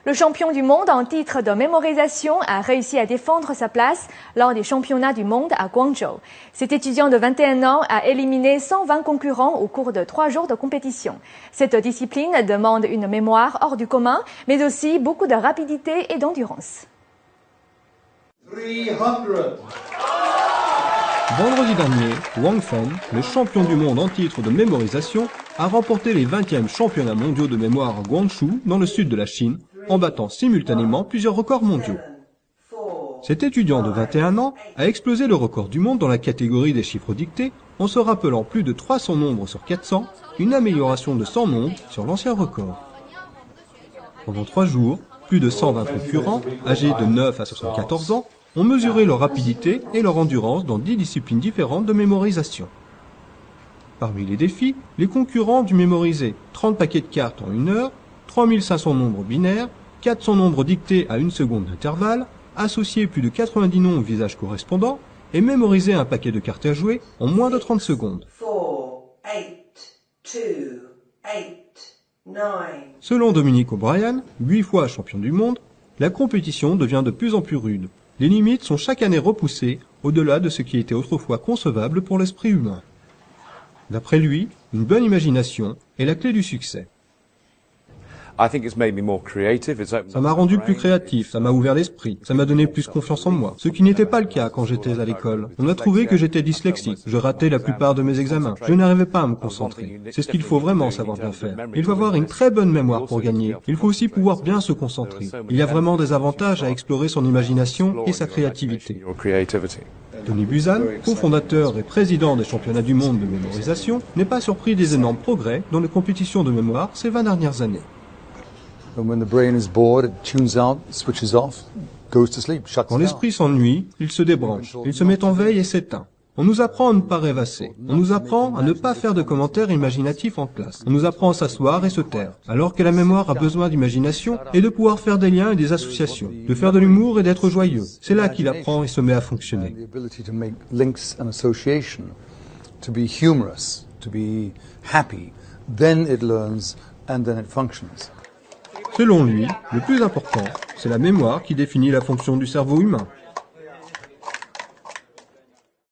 Le champion du monde en titre de mémorisation a réussi à défendre sa place lors des championnats du monde à Guangzhou. Cet étudiant de 21 ans a éliminé 120 concurrents au cours de 3 jours de compétition. Cette discipline demande une mémoire hors du commun, mais aussi beaucoup de rapidité et d'endurance. 300. Vendredi dernier, Wang Fen, le champion du monde en titre de mémorisation, a remporté les 20e championnats mondiaux de mémoire à Guangzhou, dans le sud de la Chine, en battant simultanément plusieurs records mondiaux. Cet étudiant de 21 ans a explosé le record du monde dans la catégorie des chiffres dictés, en se rappelant plus de 300 nombres sur 400, une amélioration de 100 nombres sur l'ancien record. Pendant 3 jours, plus de 120 concurrents, âgés de 9 à 74 ans, ont mesuré leur rapidité et leur endurance dans 10 disciplines différentes de mémorisation. Parmi les défis, les concurrents ont dû mémoriser 30 paquets de cartes en 1 heure, 3500 nombres binaires, 400 nombres dictés à 1 seconde d'intervalle, associer plus de 90 noms au visage correspondant et mémoriser un paquet de cartes à jouer en moins de 30 secondes. 4, 8, 2, 8, 9. Selon Dominique O'Brien, 8 fois champion du monde, la compétition devient de plus en plus rude. Les limites sont chaque année repoussées au-delà de ce qui était autrefois concevable pour l'esprit humain. D'après lui, une bonne imagination est la clé du succès. Ça m'a rendu plus créatif, ça m'a ouvert l'esprit, ça m'a donné plus confiance en moi, ce qui n'était pas le cas quand j'étais à l'école. On a trouvé que j'étais dyslexique, je ratais la plupart de mes examens, je n'arrivais pas à me concentrer. C'est ce qu'il faut vraiment savoir bien faire. Il faut avoir une très bonne mémoire pour gagner, il faut aussi pouvoir bien se concentrer. Il y a vraiment des avantages à explorer son imagination et sa créativité. Tony Buzan, cofondateur et président des championnats du monde de mémorisation, n'est pas surpris des énormes progrès dans les compétitions de mémoire ces 20 dernières années. Quand l'esprit s'ennuie, il se débranche, il se met en veille et s'éteint. On nous apprend à ne pas rêvasser, on nous apprend à ne pas faire de commentaires imaginatifs en classe, on nous apprend à s'asseoir et se taire, alors que la mémoire a besoin d'imagination et de pouvoir faire des liens et des associations, de faire de l'humour et d'être joyeux. C'est là qu'il apprend et se met à fonctionner. Selon lui, le plus important, c'est la mémoire qui définit la fonction du cerveau humain.